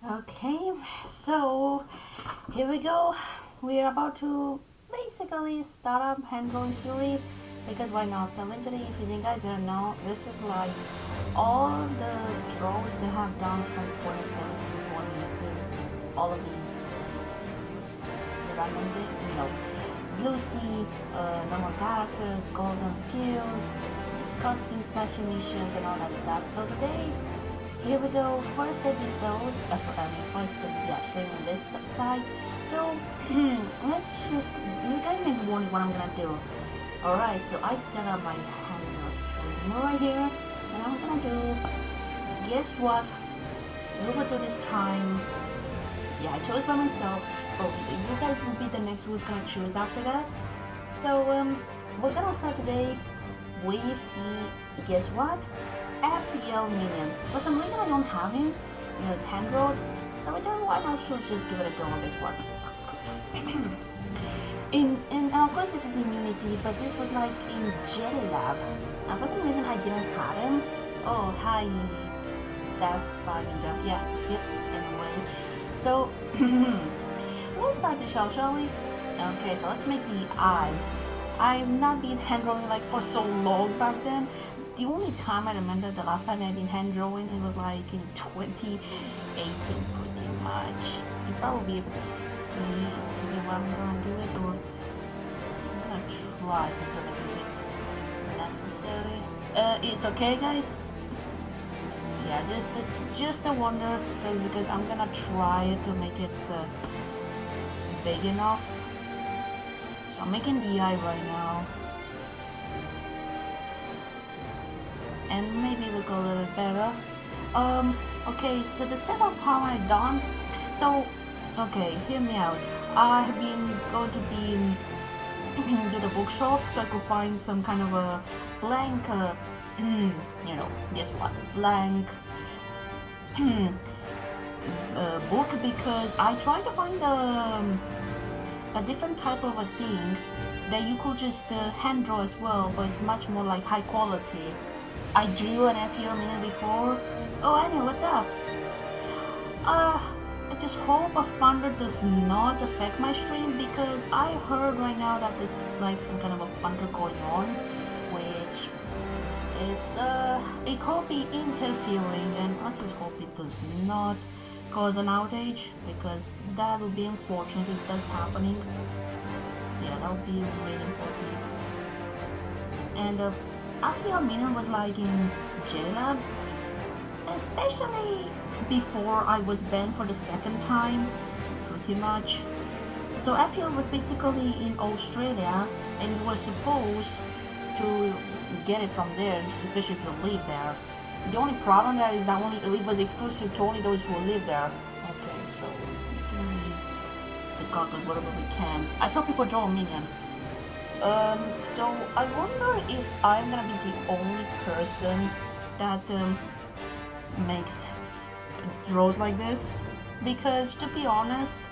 Okay, so here we go. We are about to basically start up hand drawing story because why not? So literally, if you guys don't know, this is like all the draws they have done from 2017 to 2018. All of these random, blue sea, normal characters, golden skills, cutscenes, special missions, and all that stuff. So today here we go, first episode, first, yeah, stream on this side. So, let's just, you guys may be wondering what I'm gonna do. Alright, so I set up my handle stream right here, and I'm gonna do, guess what, over to this time, yeah, I chose by myself, but you guys will be the next who's gonna choose after that. So, we're gonna start today with the, guess what? FEL Minion. For some reason I don't have him, hand rolled, so I don't know why I should just give it a go on this one. And of course this is in Unity, but this was like in Jelly Lab. For some reason I didn't have him. Oh, hi, Stats Spy Ninja. Yeah, that's it. Anyway, so let's start the show, shall we? Okay, so let's make the eye. I've not been hand drawing like for so long back then. The only time I remember the last time I've been hand drawing, it was like in 2018 pretty much. You probably be able to see maybe what I'm gonna do it, or I'm gonna try to sort of if it's necessary. It's okay guys? Yeah, just a wonder because I'm gonna try to make it big enough. So I'm making the eye right now. And maybe look a little better. Okay, so the setup how I done. So, okay, hear me out. I have been going to to the bookshop so I could find some kind of a blank, guess what, blank book because I tried to find a different type of a thing that you could just hand draw as well, but it's much more like high quality. I drew an FEL minute before. Oh, Annie, what's up? I just hope a thunder does not affect my stream because I heard right now that it's like some kind of a thunder going on, which it could be interfering, and let's just hope it does not cause an outage because that would be unfortunate if that's happening. Yeah, that would be really important. And I feel Minion was like in JLab, especially before I was banned for the second time, pretty much. So FEL was basically in Australia, and you were supposed to get it from there, especially if you live there. The only problem there is that only it was exclusive to only those who live there. Okay, so we can leave the goggles whatever we can. I saw people draw a minion. So I wonder if I'm gonna be the only person that makes draws like this, because to be honest,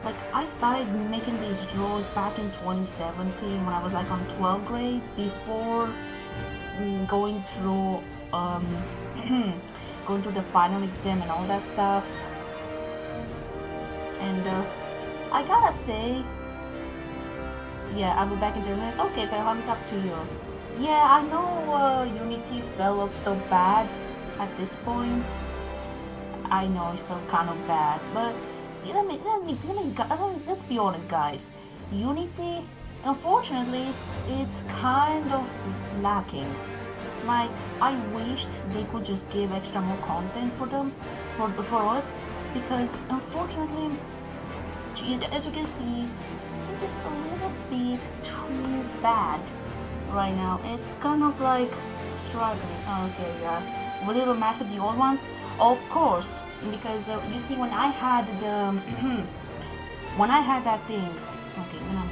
like I started making these draws back in 2017 when I was like on 12th grade before going through going through the final exam and all that stuff. And I gotta say, yeah, I'll be back in a minute. Okay, Perham, it's up to you. Yeah, I know Unity fell off so bad at this point. I know it felt kind of bad, but let's be honest, guys. Unity, unfortunately, it's kind of lacking. Like, I wished they could just give extra more content for them, for us, because unfortunately, as you can see, it's just a little bit too bad right now. It's kind of like struggling. Okay, yeah. Will it remaster the old ones? Of course, because you see, when I had the when I had that thing. Okay, when I'm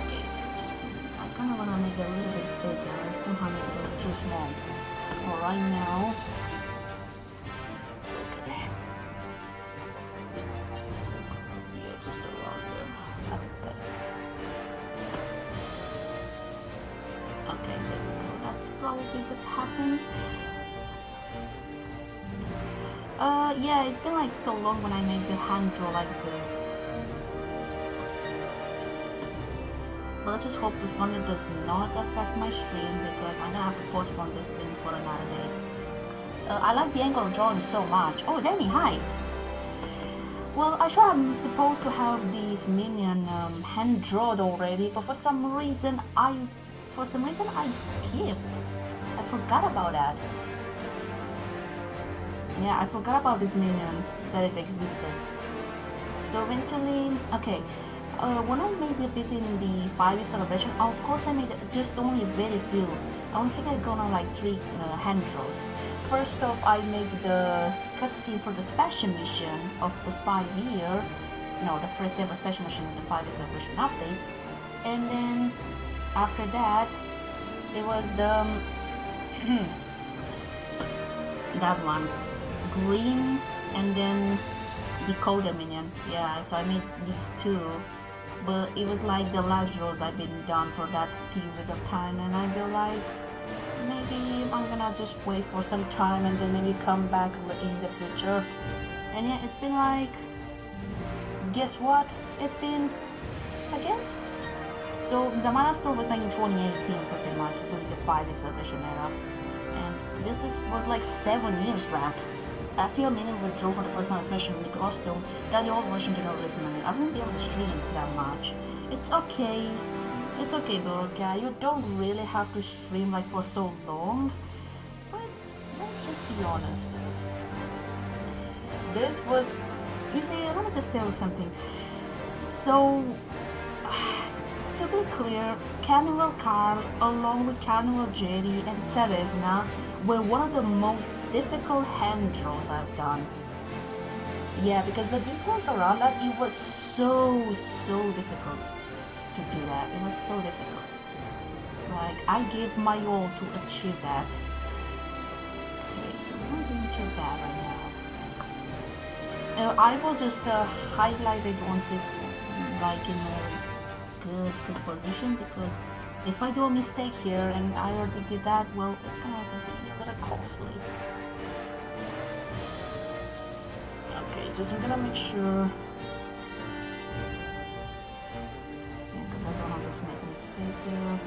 okay, just I kind of want to make it a little bit bigger. Somehow make it a little too small. For right now. Okay. Yeah, just around there at best. Okay, there we go. That's probably the pattern. Yeah, it's been like so long when I made the hand draw like this. But let's just hope the thunder does not affect my stream because I'm gonna have to postpone this thing for another day. I like the angle of drawing so much. Oh, Danny, hi! Well, I sure am supposed to have these minion hand drawn already, but for some reason I skipped. I forgot about that. Yeah, I forgot about this minion, that it existed. So eventually, okay, when I made a bit in the 5-year celebration, of course I made just only very few. I don't think I got on like 3 hand draws. First off, I made the cutscene for the special mission of the 5-year, no, the first ever special mission in the 5-year celebration update. And then after that, it was the that one, green, and then the Coda minion. Yeah, so I made these 2, but it was like the last draws I've been done for that period of time, and I feel like maybe I'm gonna just wait for some time and then maybe come back in the future. And yeah, it's been like, guess what? It's been, I guess. So the Mana Store was like in 2018 pretty much, during the 5-year celebration era. And this was like 7 years back. I feel Minion withdrew for the first time, especially in the costume, that the old version did not listen to me. I wouldn't be able to stream that much. It's okay. It's okay, Borka. You don't really have to stream like for so long. But let's just be honest. This was, you see, let me just tell you something. So, to be clear, Carnival Carl, along with Carnival Jerry and Tsarevna, were one of the most difficult hand draws I've done. Yeah, because the details around that, it was so difficult to do that. It was so difficult. Like, I gave my all to achieve that. Okay, so we're going to achieve that right now. I will just highlight it once it's like in a good position, because if I do a mistake here and I already did that, well, it's gonna be a little costly. Okay, just I'm gonna make sure. Yeah, because I don't want to just make a mistake here.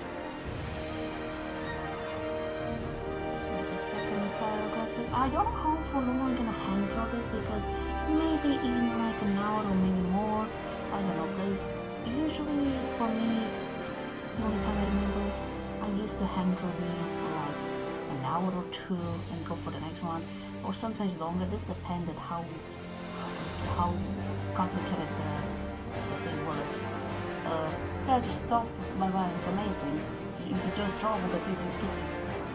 Make a second paragraph. I don't know how for long I'm gonna hand draw this, because maybe in like an hour or maybe more. I don't know, because usually for me, the only time I remember, I used to hand draw these for like an hour or 2 and go for the next one, or sometimes longer. This depended how complicated the thing was. Yeah, just stop. Bye, it's amazing. If you just draw with it,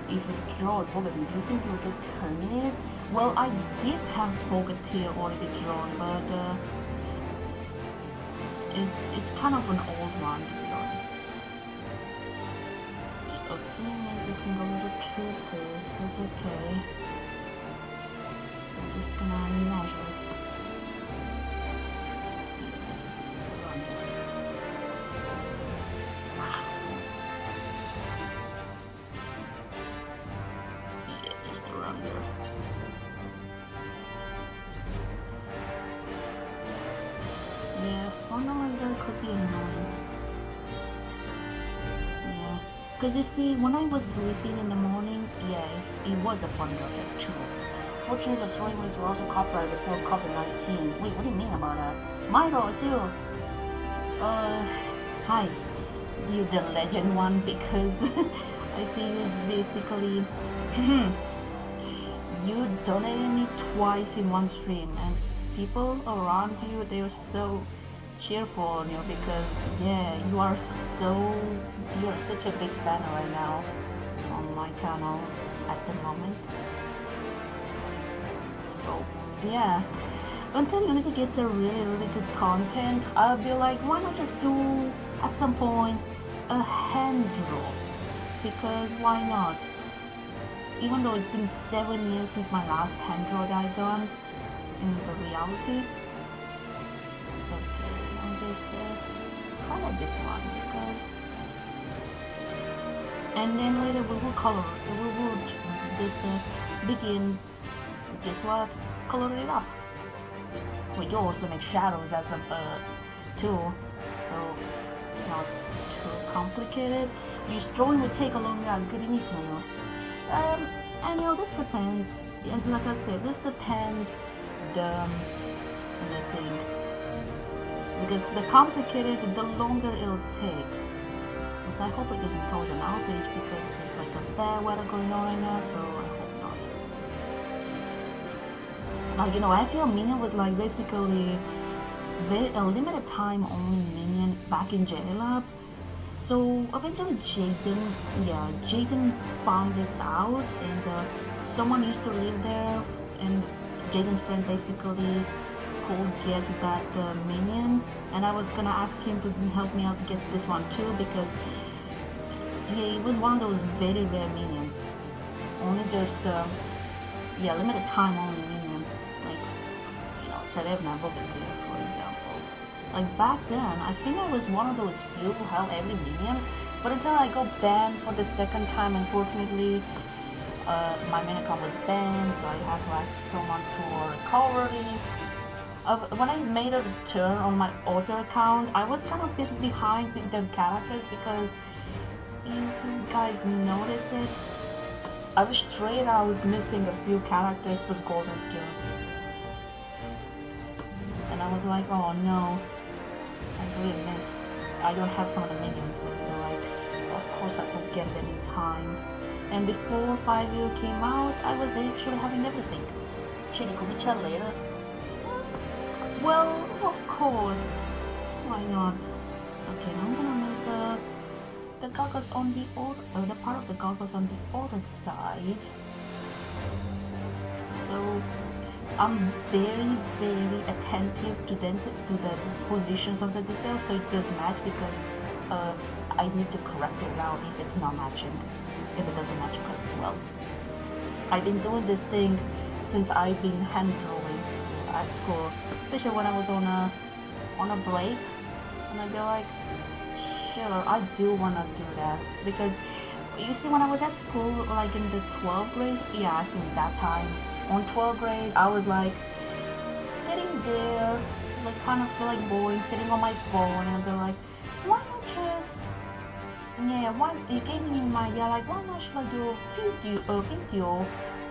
if you draw it with it, do you think you'll get terminated? Well, I did have Bogatir already drawn, but it's kind of an old one, to be honest. Okay, maybe this can go a little too big, so it's okay. So I'm just gonna measure it. Yeah, this is just a run. Yeah, just a run there. Yeah, funnel like that could be annoying. Yeah, because you see, when I was sleeping in the morning, yeah, it was a fun project too. Fortunately, the story was also copyrighted before COVID-19. Wait, what do you mean about that? Myro, it's you! Hi. You the legend one, because I see you basically... you donated me twice in one stream, and people around you, they're so cheerful on you, because yeah, you are such a big fan right now on my channel at the moment. So yeah, until Unity gets a really good content, I'll be like, why not just do at some point a hand draw, because why not? Even though it's been 7 years since my last hand draw that I've done in the reality. Okay, I'll just highlight this one, because... And then later we will color, we will just begin, guess what? colored it up. We do also make shadows as a tool, so not too complicated. Use drawing will take a longer. Good enough. And this depends. And like I said, this depends the thing, because the complicated, the longer it'll take. So I hope it doesn't cause an outage because there's like a bad weather going on right now. So I hope not. Like I feel Minion was like basically a limited time only Minion back in JLab. So eventually Jaden found this out, and someone used to live there, and Jaden's friend basically could get that Minion, and I was gonna ask him to help me out to get this one too, because it was one of those very rare Minions. Only just limited time only Minion, like Tsarevna Bobikir, for example. Like back then, I think I was one of those few who held every Minion, but until I got banned for the second time, unfortunately, my main account was banned, so I had to ask someone for recovery. When I made a return on my auto account, I was kind of a bit behind with the characters, because if you guys notice it, I was straight out missing a few characters plus golden skills. And I was like, oh no, I really missed. I don't have some of the minions, and they're like, of course I could get them in time. And before 5U came out, I was actually having everything. Shit, could we chat later? Well, of course. Why not? Okay, now I'm gonna make the goggles on the the part of the goggles on the other side. So I'm very, very attentive to the positions of the details, so it does match, because I need to correct it now if it's not matching. If it doesn't match well. I've been doing this thing since I've been hand drawing at school, especially when I was on a break, and I'd be like, sure, I do want to do that, because you see, when I was at school, like in the 12th grade, yeah, I think that time, on 12th grade, I was like sitting there, like kind of feel like boring, sitting on my phone, and I'd be like, why not just, why, it gave me an idea, like, why not should I do a video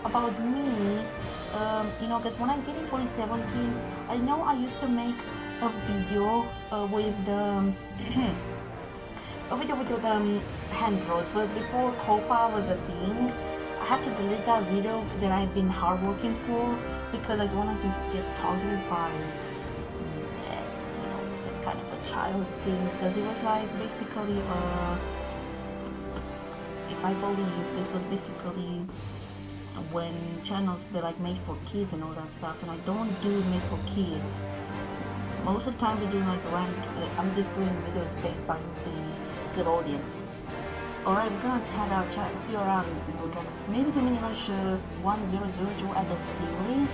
about me, because when I did in 2017, I know I used to make a video with the hand draws, but before Copa was a thing, I had to delete that video that I've been hard working for, because I don't want to just get targeted by some kind of a child thing, because it was like basically if I believe this was basically when channels were like made for kids and all that stuff, and I don't do made for kids. Most of the time we do like I'm just doing videos based by the good audience. Alright, we're gonna head out, chat, see you around. Maybe the Minion Rush 1002 as a ceiling.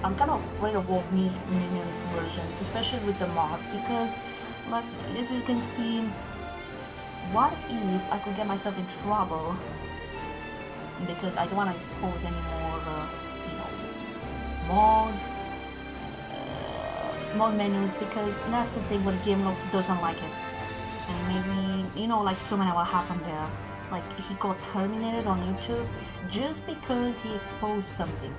I'm kind of afraid of all Minions versions, especially with the mod, because like as you can see, what if I could get myself in trouble, because I don't want to expose any more mods, mod menus, because that's the thing when GameLoft doesn't like it. And maybe, like so many what happened there. Like he got terminated on YouTube just because he exposed something.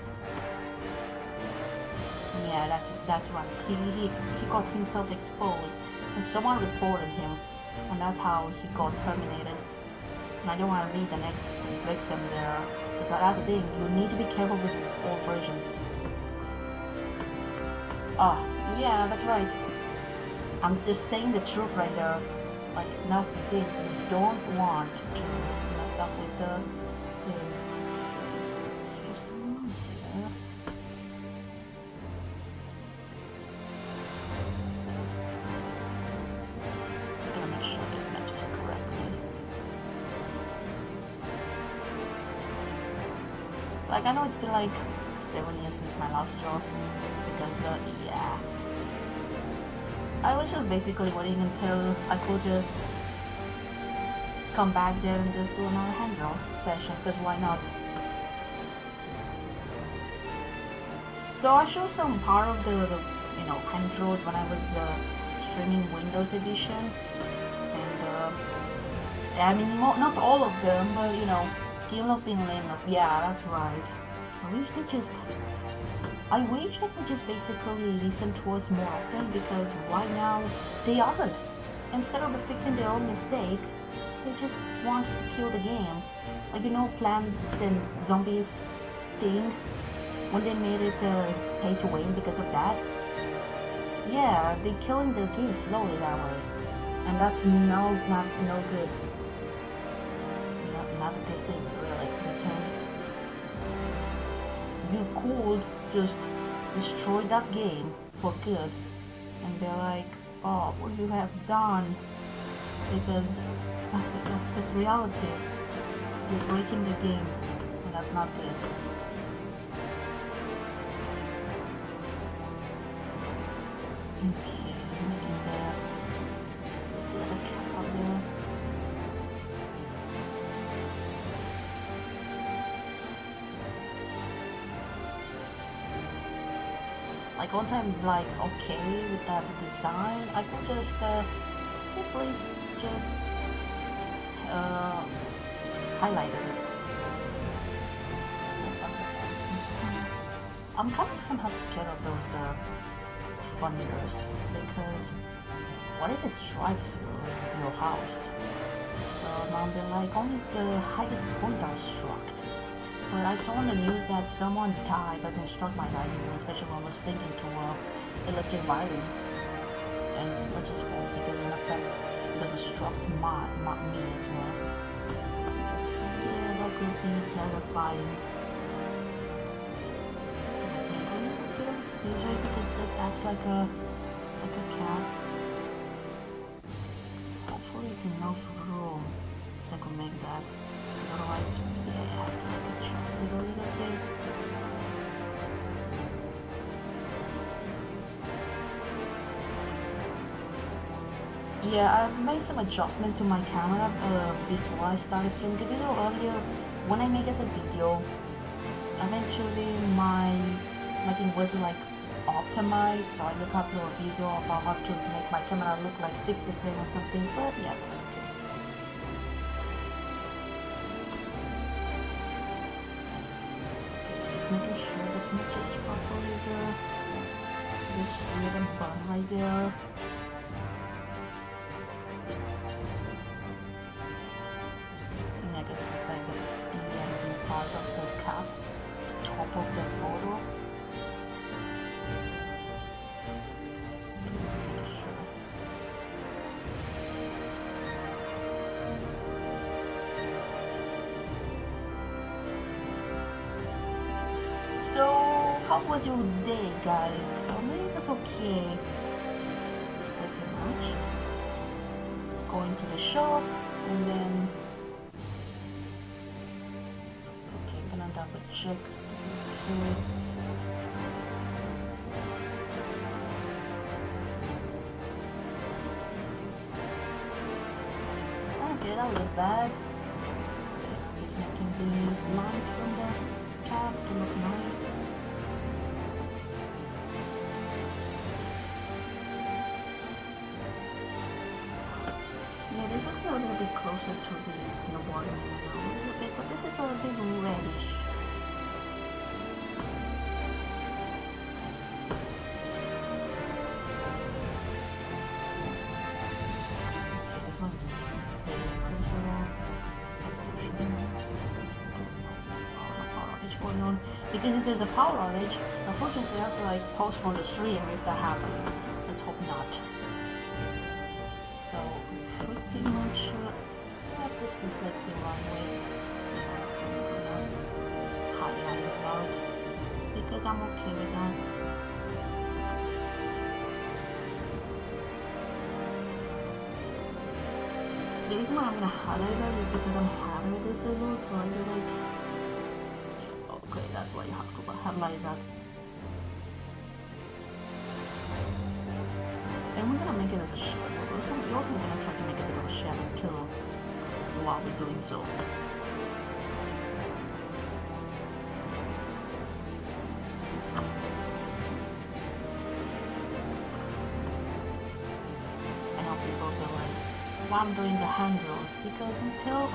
Yeah, that's right. He got himself exposed, and someone reported him, and that's how he got terminated. And I don't want to read the next victim there, because that's the thing. You need to be careful with all versions. Oh, yeah, that's right. I'm just saying the truth right there. Like, that's the thing. You don't want to mess up with the thing. Okay, so this is supposed to run here. I'm gonna make sure this matches it correctly. Like, I know it's been like 7 years since my last job, because yeah, I was just basically waiting until I could just come back there and just do another hand draw session, because why not? So I showed some part of the hand draws when I was streaming Windows Edition, and I mean not all of them, but Game of Finland. Yeah, that's right. I wish they could just basically listen to us more often, because right now they aren't. Instead of fixing their own mistake, they just want to kill the game. Like Plant and Zombies thing, when they made it pay to win because of that. Yeah, they're killing their game slowly that way, and that's no good. Not a good thing really, because you could just destroy that game for good, and they're like, oh, what you have done, because that's the reality. You're breaking the game, and that's not good. Okay, making this little cap up there. Like once I'm like okay with that design, I can just simply just highlight it. I'm kind of somehow scared of those funders, because what if it strikes your house? Now they're like only the highest points are struck. But I saw on the news that someone died but didn't struck my diving, especially when I was sinking to electric violin. And let's just hope it doesn't affect, it doesn't struck me as well. Yeah, that could be terrifying. Right, because this acts like a cap. Hopefully it's enough room so I can make that. Otherwise, maybe I have to adjust it a little bit. Yeah, I made some adjustment to my camera before I started streaming, because earlier when I make it a video, eventually my thing wasn't like optimized, so I look up to a video of how to make my camera look like 60 frames or something, but yeah, that's okay. Just making sure this matches properly there. This little button right there. And I guess this is like the ending part of the cap, the top of the photo. So, how was your day, guys? For me, it was okay. Pretty much. Going to the shop, and then... Okay, gonna double check. Okay, that was bad. Okay, just making the lines from the cap to look nice. Yeah, this looks a little bit closer to the snowboarding a little bit, but this is a bit reddish. Okay, this one's very close to that, power outage going on. Because if there's a power outage, unfortunately I have to like pause from the stream if that happens. Let's hope not. So pretty much this looks like the runway. Highlight it out because I'm okay with that. The reason why I'm gonna highlight that is because I'm happy with this result, so I feel like, okay, that's why you have to highlight that. And we're gonna make it as a shadow. We're also gonna try to make it a little shadow too while we're doing so. why I'm doing the hand draws, because until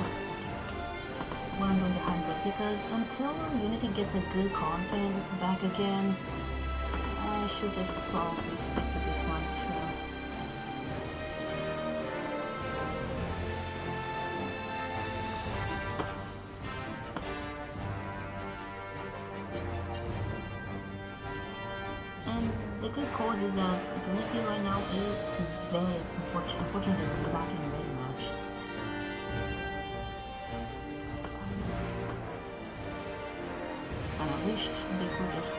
why I'm doing the hand draws because until Unity gets a good content back again, I should just probably stick to this one too. And the good cause is that Unity right now is very unfortunately it's lacking very much. And I wished they could just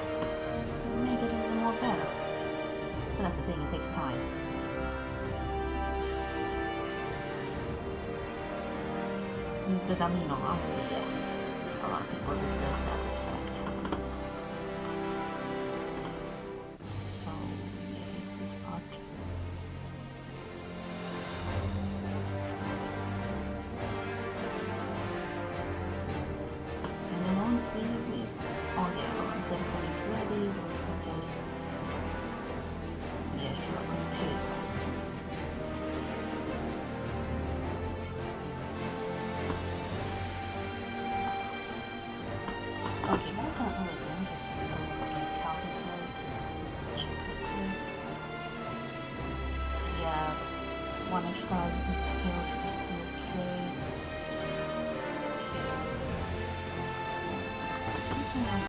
make it a little more better. But that's the thing, it takes time. Because I mean, you know, yeah, a lot of people deserve that respect. So, yeah, here's this part. And then once we oh yeah, once everybody's ready, we can just, yeah, sure, continue. Okay, now I'm gonna let me just calculate, check real quick. Yeah, one extra detail should be okay. Okay. So something like